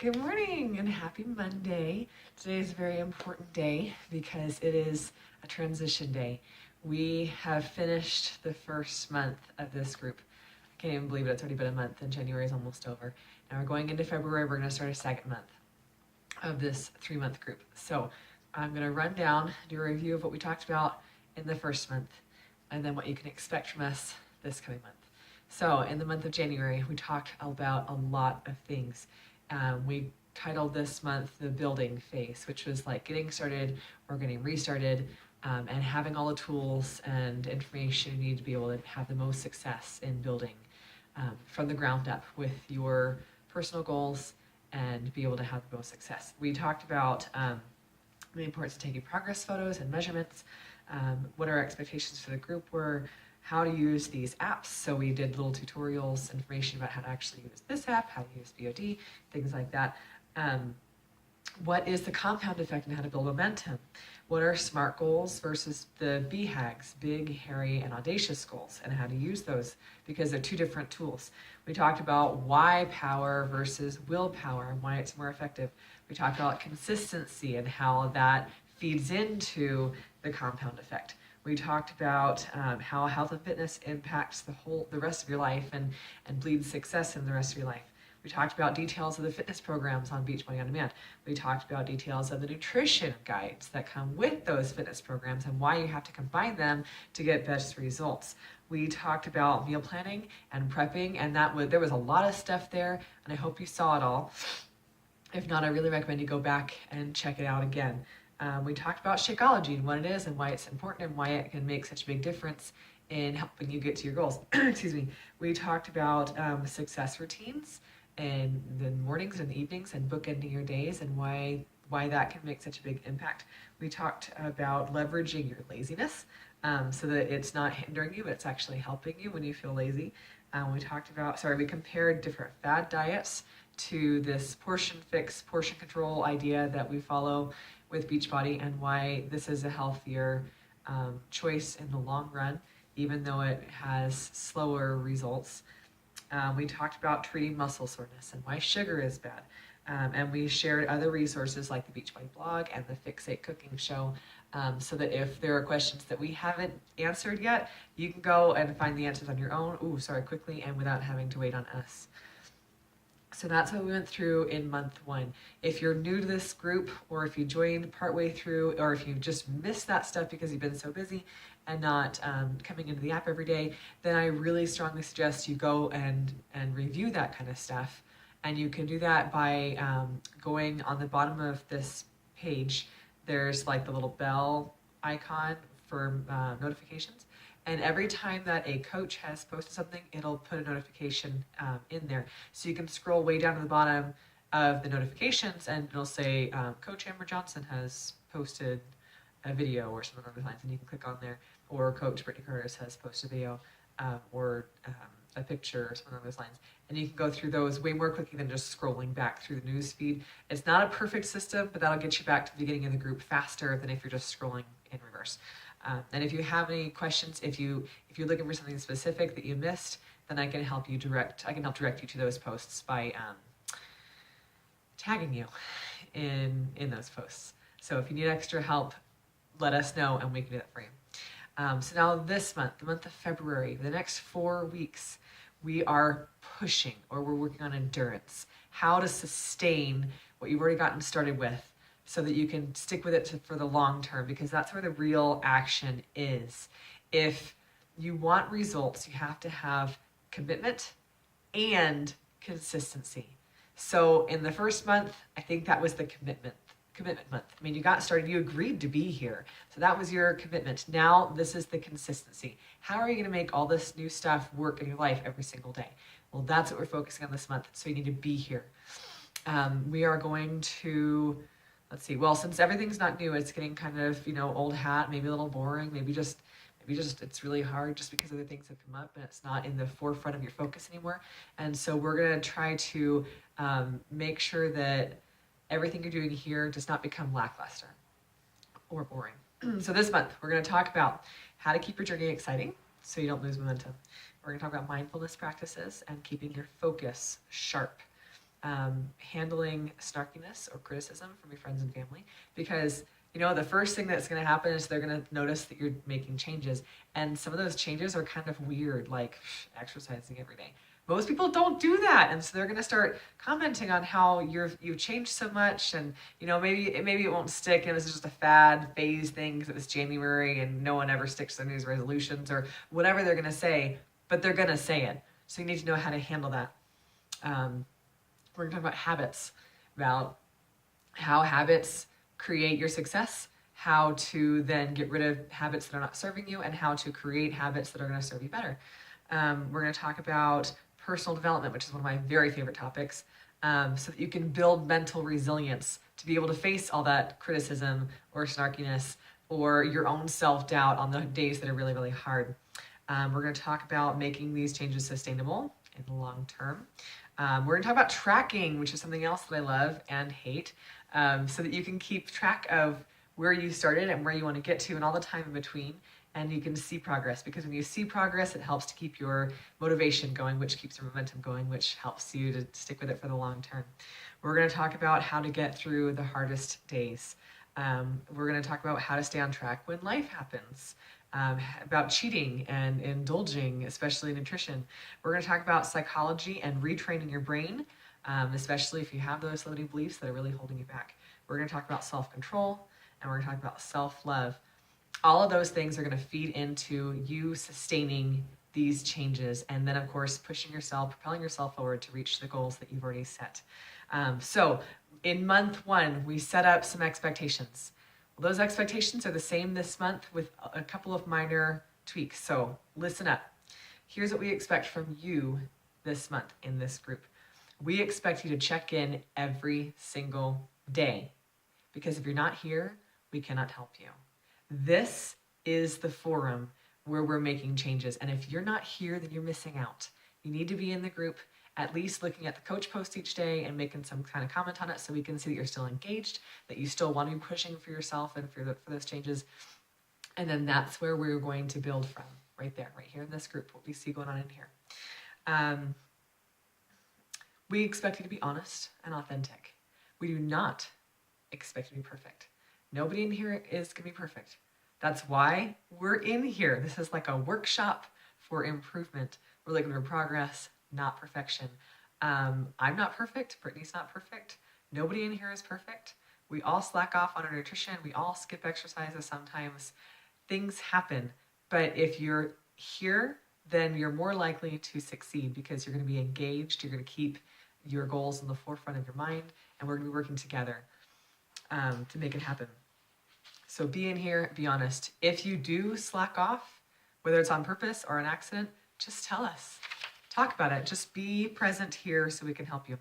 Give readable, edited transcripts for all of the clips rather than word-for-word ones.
Good morning and happy Monday. Today is a very important day because it is a transition day. We have finished the first month of this group. I can't even believe it, it's already been a month and January is almost over. Now we're going into February, we're gonna start a second month of this 3-month group. So I'm gonna run down, do a review of what we talked about in the first month and then what you can expect from us this coming month. So in the month of January, we talked about a lot of things. We titled this month the building phase, which was like getting started or getting restarted, and having all the tools and information you need to be able to have the most success in building from the ground up with your personal goals and be able to have the most success. We talked about the importance of taking progress photos and measurements, what our expectations for the group were, how to use these apps. So we did little tutorials, information about how to actually use this app, how to use BOD, things like that. What is the compound effect and how to build momentum? What are SMART goals versus the BHAGs, big, hairy, and audacious goals, and how to use those because they're two different tools. We talked about why power versus willpower and why it's more effective. We talked about consistency and how that feeds into the compound effect. We talked about how health and fitness impacts the rest of your life and bleeds success in the rest of your life. We talked about details of the fitness programs on Beachbody On Demand. We talked about details of the nutrition guides that come with those fitness programs and why you have to combine them to get best results. We talked about meal planning and prepping, and there was a lot of stuff there, and I hope you saw it all. If not, I really recommend you go back and check it out again. We talked about Shakeology and what it is and why it's important and why it can make such a big difference in helping you get to your goals. Excuse me. We talked about success routines in the mornings and the evenings and bookending your days and why that can make such a big impact. We talked about leveraging your laziness so that it's not hindering you, but it's actually helping you when you feel lazy. We compared different fad diets to this portion fix, portion control idea that we follow with Beachbody and why this is a healthier choice in the long run, even though it has slower results. We talked about treating muscle soreness and why sugar is bad. And we shared other resources like the Beachbody blog and the Fixate cooking show so that if there are questions that we haven't answered yet, you can go and find the answers on your own, quickly and without having to wait on us. So that's what we went through in month 1. If you're new to this group, or if you joined partway through, or if you just missed that stuff because you've been so busy and not coming into the app every day, then I really strongly suggest you go and review that kind of stuff. And you can do that by going on the bottom of this page. There's like the little bell icon for notifications. And every time that a coach has posted something, it'll put a notification in there. So you can scroll way down to the bottom of the notifications and it'll say, Coach Amber Johnson has posted a video or something along those lines, and you can click on there. Or Coach Brittany Curtis has posted a video or a picture or something along those lines. And you can go through those way more quickly than just scrolling back through the news feed. It's not a perfect system, but that'll get you back to the beginning of the group faster than if you're just scrolling in reverse. And if you have any questions, if you're looking for something specific that you missed, then I can help direct you to those posts by tagging you in those posts. So if you need extra help, let us know and we can do that for you. So now this month, the month of February, the next 4 weeks, we are pushing, or we're working on endurance, how to sustain what you've already gotten started with, so that you can stick with it for the long term, because that's where the real action is. If you want results, you have to have commitment and consistency. So in the first month, I think that was the commitment month. I mean, you got started, you agreed to be here. So that was your commitment. Now this is the consistency. How are you going to make all this new stuff work in your life every single day? Well, that's what we're focusing on this month. So you need to be here. We are going to... Let's see. Well, since everything's not new, it's getting kind of, old hat, maybe a little boring, maybe just it's really hard just because other things have come up and it's not in the forefront of your focus anymore. And so we're going to try to make sure that everything you're doing here does not become lackluster or boring. So this month, we're going to talk about how to keep your journey exciting so you don't lose momentum. We're going to talk about mindfulness practices and keeping your focus sharp. handling snarkiness or criticism from your friends and family, because the first thing that's going to happen is they're going to notice that you're making changes, and some of those changes are kind of weird, like exercising every day. Most people don't do that, and so they're going to start commenting on how you've changed so much, and maybe it won't stick, and this is just a fad phase thing because it was January and no one ever sticks to New Year's resolutions or whatever they're going to say, but they're going to say it. So you need to know how to handle that. We're going to talk about habits, about how habits create your success, how to then get rid of habits that are not serving you, and how to create habits that are going to serve you better. We're going to talk about personal development, which is one of my very favorite topics, so that you can build mental resilience to be able to face all that criticism or snarkiness or your own self-doubt on the days that are really, really hard. We're going to talk about making these changes sustainable in the long term. We're going to talk about tracking, which is something else that I love and hate, so that you can keep track of where you started and where you want to get to and all the time in between, and you can see progress, because when you see progress, it helps to keep your motivation going, which keeps your momentum going, which helps you to stick with it for the long term. We're going to talk about how to get through the hardest days. We're going to talk about how to stay on track when life happens. About cheating and indulging, especially nutrition. We're going to talk about psychology and retraining your brain, especially if you have those limiting beliefs that are really holding you back. We're going to talk about self-control, and we're going to talk about self-love. All of those things are going to feed into you sustaining these changes, and then, of course, pushing yourself, propelling yourself forward to reach the goals that you've already set. So in month 1, we set up some expectations. Those expectations are the same this month with a couple of minor tweaks. So listen up. Here's what we expect from you this month in this group. We expect you to check in every single day, because if you're not here, we cannot help you. This is the forum where we're making changes. And if you're not here, then you're missing out. You need to be in the group, at least looking at the coach post each day and making some kind of comment on it, so we can see that you're still engaged, that you still want to be pushing for yourself and for those changes. And then that's where we're going to build from, right there, right here in this group, what we see going on in here. We expect you to be honest and authentic. We do not expect you to be perfect. Nobody in here is going to be perfect. That's why we're in here. This is like a workshop for improvement. We're looking for progress, not perfection. I'm not perfect. Brittany's not perfect. Nobody in here is perfect. We all slack off on our nutrition. We all skip exercises sometimes. Things happen. But if you're here, then you're more likely to succeed, because you're going to be engaged. You're going to keep your goals in the forefront of your mind, and we're going to be working together to make it happen. So be in here, be honest. If you do slack off, whether it's on purpose or an accident, just tell us. Talk about it. Just be present here so we can help you.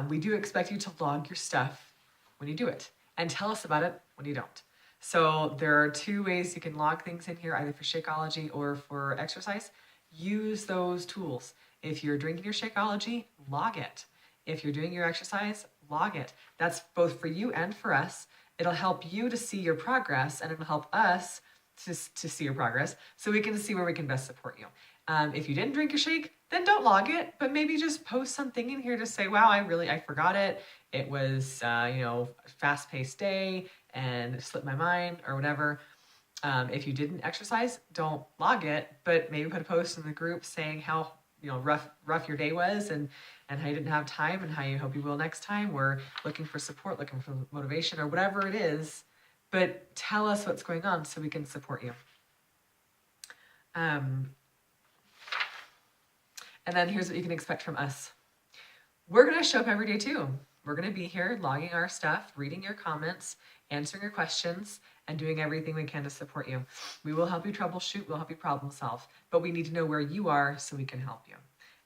We do expect you to log your stuff when you do it, and tell us about it when you don't. So there are 2 ways you can log things in here, either for Shakeology or for exercise. Use those tools. If you're drinking your Shakeology, log it. If you're doing your exercise, log it. That's both for you and for us. It'll help you to see your progress, and it'll help us to see your progress, so we can see where we can best support you. If you didn't drink your shake, then don't log it, but maybe just post something in here to say, wow, I forgot it. It was, a fast-paced day and it slipped my mind, or whatever. If you didn't exercise, don't log it, but maybe put a post in the group saying how rough your day was, and how you didn't have time, and how you hope you will next time. We're looking for support, looking for motivation, or whatever it is, but tell us what's going on so we can support you. And then here's what you can expect from us. We're going to show up every day too. We're going to be here logging our stuff, reading your comments, answering your questions, and doing everything we can to support you. We will help you troubleshoot, we'll help you problem solve, but we need to know where you are so we can help you.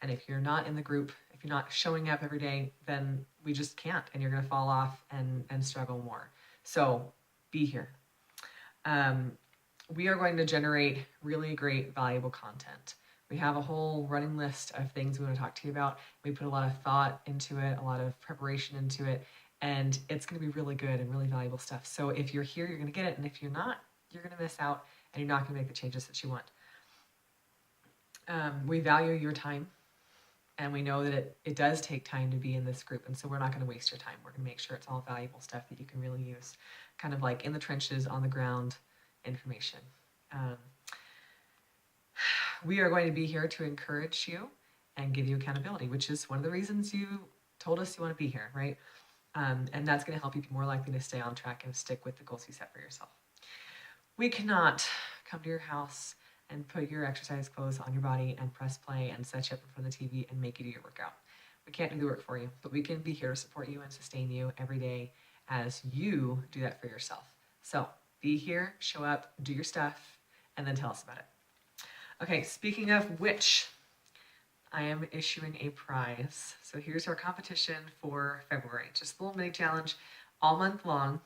And if you're not in the group, if you're not showing up every day, then we just can't, and you're going to fall off and struggle more. So be here. We are going to generate really great, valuable content. We have a whole running list of things we want to talk to you about. We put a lot of thought into it, a lot of preparation into it, and it's going to be really good and really valuable stuff. So if you're here, you're going to get it, and if you're not, you're going to miss out, and you're not going to make the changes that you want. We value your time. And we know that it does take time to be in this group. And so we're not going to waste your time. We're going to make sure it's all valuable stuff that you can really use, kind of like in the trenches, on the ground information. We are going to be here to encourage you and give you accountability, which is one of the reasons you told us you want to be here, right? And that's going to help you be more likely to stay on track and stick with the goals you set for yourself. We cannot come to your house and put your exercise clothes on your body and press play and set you up in front of the TV and make you do your workout. We can't do the work for you, but we can be here to support you and sustain you every day as you do that for yourself. So be here, show up, do your stuff, and then tell us about it. Okay, speaking of which, I am issuing a prize. So here's our competition for February. Just a little mini challenge all month long.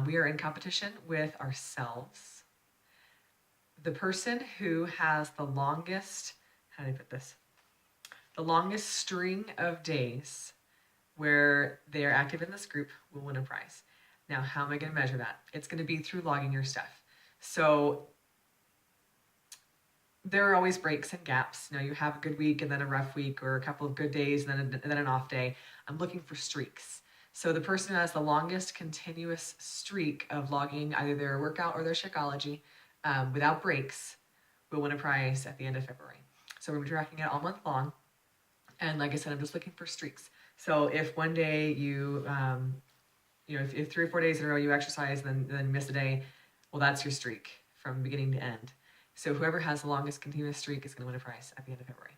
We are in competition with ourselves. The person who has the longest, how do I put this? The longest string of days where they are active in this group will win a prize. Now, how am I going to measure that? It's going to be through logging your stuff. So there are always breaks and gaps. You know, you have a good week and then a rough week, or a couple of good days and then an off day. I'm looking for streaks. So the person who has the longest continuous streak of logging either their workout or their Shakeology without breaks will win a prize at the end of February. So we're tracking it all month long. And like I said, I'm just looking for streaks. So if one day you, if 3 or 4 days in a row you exercise and then miss a day, well, that's your streak from beginning to end. So whoever has the longest continuous streak is going to win a prize at the end of February.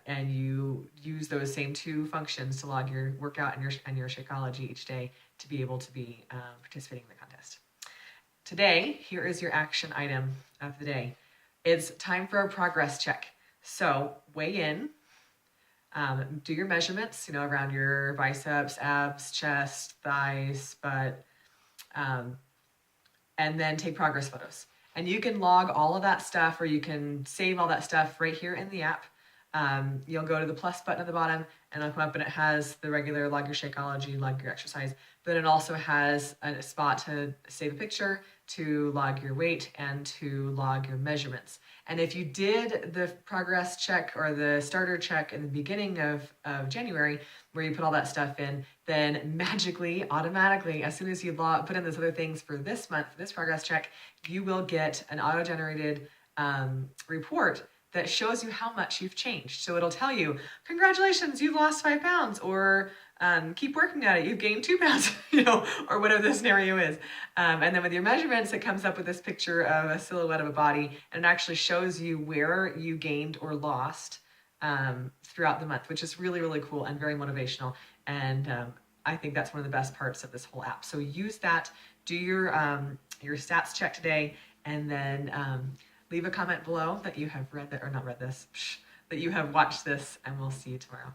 And you use those same 2 functions to log your workout and your Shakeology each day to be able to be participating in the contest. Today, here is your action item of the day. It's time for a progress check. So weigh in, do your measurements, around your biceps, abs, chest, thighs, butt, and then take progress photos. And you can log all of that stuff, or you can save all that stuff right here in the app. You'll go to the plus button at the bottom, and it'll come up and it has the regular log your Shakeology, log your exercise, but it also has a spot to save a picture, to log your weight, and to log your measurements. And if you did the progress check or the starter check in the beginning of January, where you put all that stuff in, then magically, automatically, as soon as you put in those other things for this month, for this progress check, you will get an auto-generated report that shows you how much you've changed. So it'll tell you, congratulations, you've lost 5 pounds, or keep working at it, you've gained 2 pounds, or whatever the scenario is. And then with your measurements, it comes up with this picture of a silhouette of a body, and it actually shows you where you gained or lost throughout the month, which is really, really cool and very motivational. And I think that's one of the best parts of this whole app. So use that, do your stats check today, and then leave a comment below that you have read that, or not read this, that you have watched this, and we'll see you tomorrow.